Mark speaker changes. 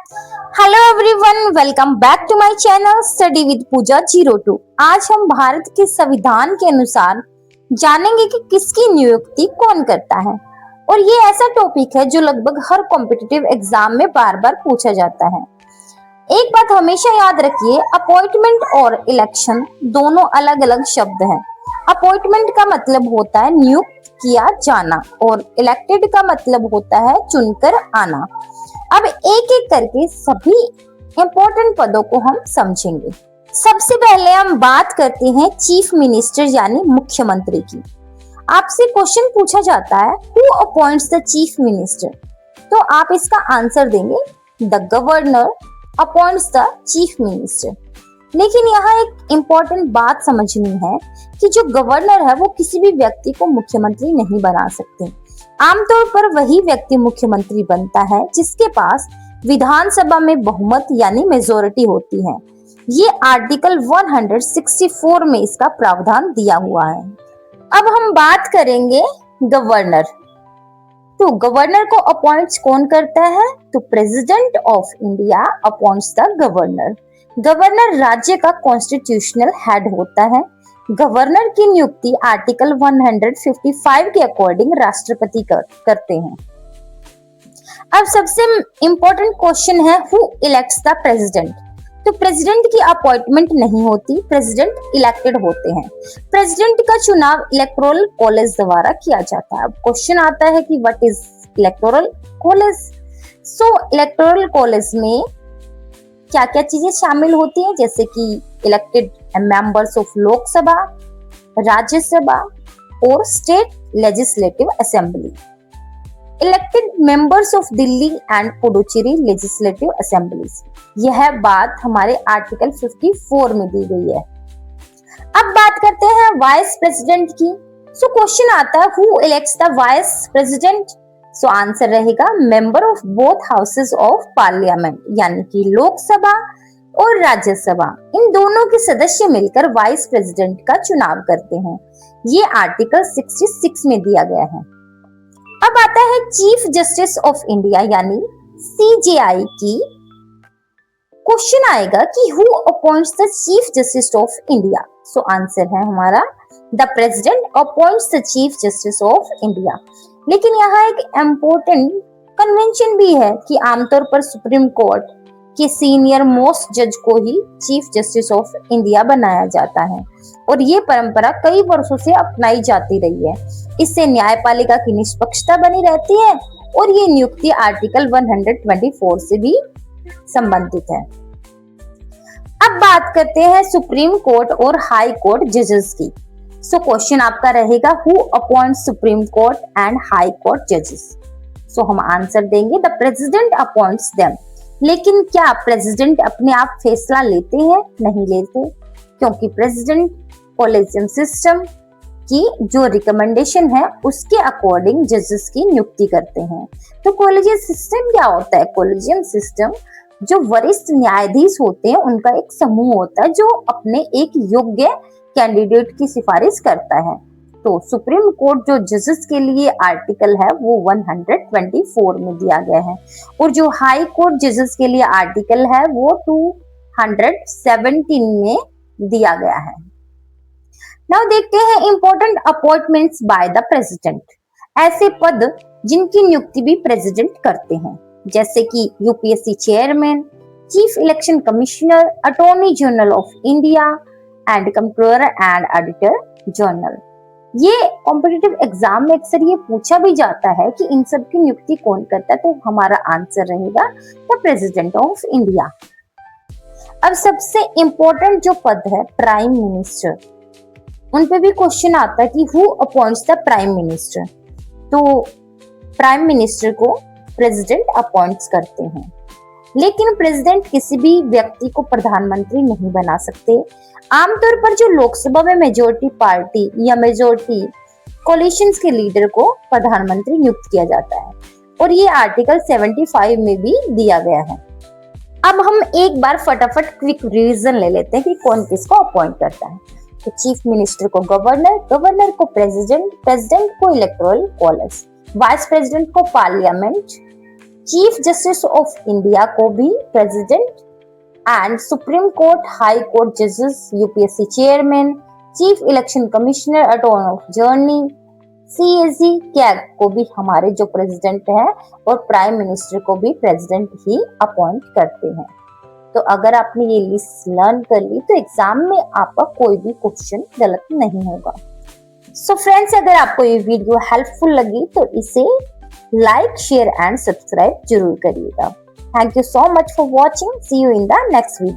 Speaker 1: Hello everyone, welcome back to my channel study with Pooja 02। आज हम भारत के संविधान के अनुसार जानेंगे कि किसकी नियुक्ति कौन करता है। और ये ऐसा टॉपिक है जो लगभग हर कॉम्पिटिटिव एग्जाम में बार बार पूछा जाता है। एक बात हमेशा याद रखिए, अपॉइंटमेंट और इलेक्शन दोनों अलग अलग शब्द हैं। अपॉइंटमेंट का मतलब होता है नियुक्त किया जाना और इलेक्टेड का मतलब होता है चुनकर आना। अब एक एक करके सभी इंपॉर्टेंट पदों को हम समझेंगे। सबसे पहले हम बात करते हैं चीफ मिनिस्टर यानी मुख्यमंत्री की। आपसे क्वेश्चन पूछा जाता है who appoints the chief minister, तो आप इसका आंसर देंगे the governor appoints the chief minister. लेकिन यहाँ एक इम्पोर्टेंट बात समझनी है कि जो गवर्नर है वो किसी भी व्यक्ति को मुख्यमंत्री नहीं बना सकते। आमतौर पर वही व्यक्ति मुख्यमंत्री बनता है जिसके पास विधानसभा में बहुमत यानी मेजोरिटी होती है। ये आर्टिकल 164 में इसका प्रावधान दिया हुआ है। अब हम बात करेंगे गवर्नर। तो गवर्नर को अपॉइंट्स कौन करता है? तो president of India appoints the governor. Governor राज्य का कॉन्स्टिट्यूशनल हेड होता है। गवर्नर की नियुक्ति आर्टिकल 155 के अकॉर्डिंग राष्ट्रपति करते हैं। अब सबसे इंपॉर्टेंट क्वेश्चन है हु इलेक्ट्स द प्रेसिडेंट। तो प्रेसिडेंट की अपॉइंटमेंट नहीं होती, प्रेसिडेंट इलेक्टेड होते हैं। प्रेसिडेंट का चुनाव इलेक्टोरल कॉलेज द्वारा किया जाता है। अब क्वेश्चन आता है कि what is electoral college. So electoral college में क्या क्या चीजें शामिल होती हैं, जैसे कि elected members of Lok Sabha, Rajya Sabha और state legislative assembly, elected members of Delhi and Puducherry legislative assemblies. यह बात हमारे आर्टिकल 54 में दी गई है। अब बात करते हैं वाइस प्रेसिडेंट की। सो क्वेश्चन आता है who elects the vice president. So answer रहेगा member of both houses of parliament, यानी कि लोकसभा और राज्यसभा, इन दोनों के सदस्य मिलकर वाइस प्रेसिडेंट का चुनाव करते हैं। ये आर्टिकल 66 में दिया गया है। अब आता है चीफ जस्टिस ऑफ इंडिया यानी सीजेआई की। क्वेश्चन आएगा कि who appoints the chief justice of India. So answer है हमारा the president appoints the chief justice of India. लेकिन यहाँ एक इम्पोर्टेंट कन्वेंशन भी है कि आमतौर पर सुप्रीम कोर्ट के सीनियर मोस्ट जज को ही चीफ जस्टिस ऑफ इंडिया बनाया जाता है और ये परंपरा कई वर्षों से अपनाई जाती रही है। इससे न्यायपालिका की निष्पक्षता बनी रहती है और ये नियुक्ति आर्टिकल 124 से भी संबंधित है। अब बात करते हैं सुप्रीम कोर्ट और हाई कोर्ट जजेस की। सो क्वेश्चन आपका रहेगा who appoints supreme court and high court जजेस। सो हम आंसर देंगे द प्रेसिडेंट अपॉइंट्स देम। लेकिन क्या प्रेसिडेंट अपने आप फैसला लेते हैं? नहीं लेते, क्योंकि प्रेसिडेंट कॉलेजियम सिस्टम की जो रिकमेंडेशन है उसके अकॉर्डिंग जजेस की नियुक्ति करते हैं। तो कॉलेजियम सिस्टम क्या होता है? कॉलेजियम सिस्टम जो वरिष्ठ न्यायाधीश होते हैं उनका एक समूह होता है जो अपने एक योग्य कैंडिडेट की सिफारिश करता है। तो सुप्रीम कोर्ट जो जजेस के लिए आर्टिकल है वो 124 में दिया गया है और जो हाई कोर्ट जजेस के लिए आर्टिकल है वो 217 में दिया गया है। नाउ देखते हैं important appointments by the president. ऐसे पद जिनकी नियुक्ति भी प्रेसिडेंट करते हैं, जैसे कि UPSC chairman, chief election commissioner, attorney general of India and controller and auditor general. ये कॉम्पिटिटिव एग्जाम में अक्सर ये पूछा भी जाता है कि इन सब की नियुक्ति कौन करता है, तो हमारा आंसर रहेगा द प्रेसिडेंट ऑफ इंडिया। अब सबसे इंपॉर्टेंट जो पद है प्राइम मिनिस्टर, उन पे भी क्वेश्चन आता है कि who appoints the prime minister. तो प्राइम मिनिस्टर को प्रेसिडेंट अपॉइंट्स करते हैं। लेकिन प्रेसिडेंट किसी भी व्यक्ति को प्रधानमंत्री नहीं बना सकते। आमतौर पर जो लोकसभा में मेजोरिटी पार्टी या मेजोरिटी कोलिशंस के लीडर को प्रधानमंत्री नियुक्त किया जाता है और ये आर्टिकल 75 में भी दिया गया है। अब हम एक बार फटाफट क्विक रिवीजन ले लेते हैं कि कौन किसको अपॉइंट करता है। तो चीफ मिनिस्टर को गवर्नर, गवर्नर को प्रेसिडेंट, प्रेसिडेंट को इलेक्टोरल कॉलेज, वाइस प्रेसिडेंट को parliament, chief justice of India को भी president, and supreme court, high court जजेस, UPSC chairman, chief election commissioner, attorney general, CAG, CAG को भी हमारे जो प्रेसिडेंट है और प्राइम मिनिस्टर को भी प्रेसिडेंट ही अपॉइंट करते हैं। तो अगर आपने ये लिस्ट लर्न कर ली तो एग्जाम में आपका कोई भी क्वेश्चन गलत नहीं होगा। सो फ्रेंड्स, अगर आपको ये वीडियो हेल्पफुल लगी तो इसे लाइक, शेयर एंड सब्सक्राइब जरूर करिएगा। Thank you so much for watching. See you in the next video.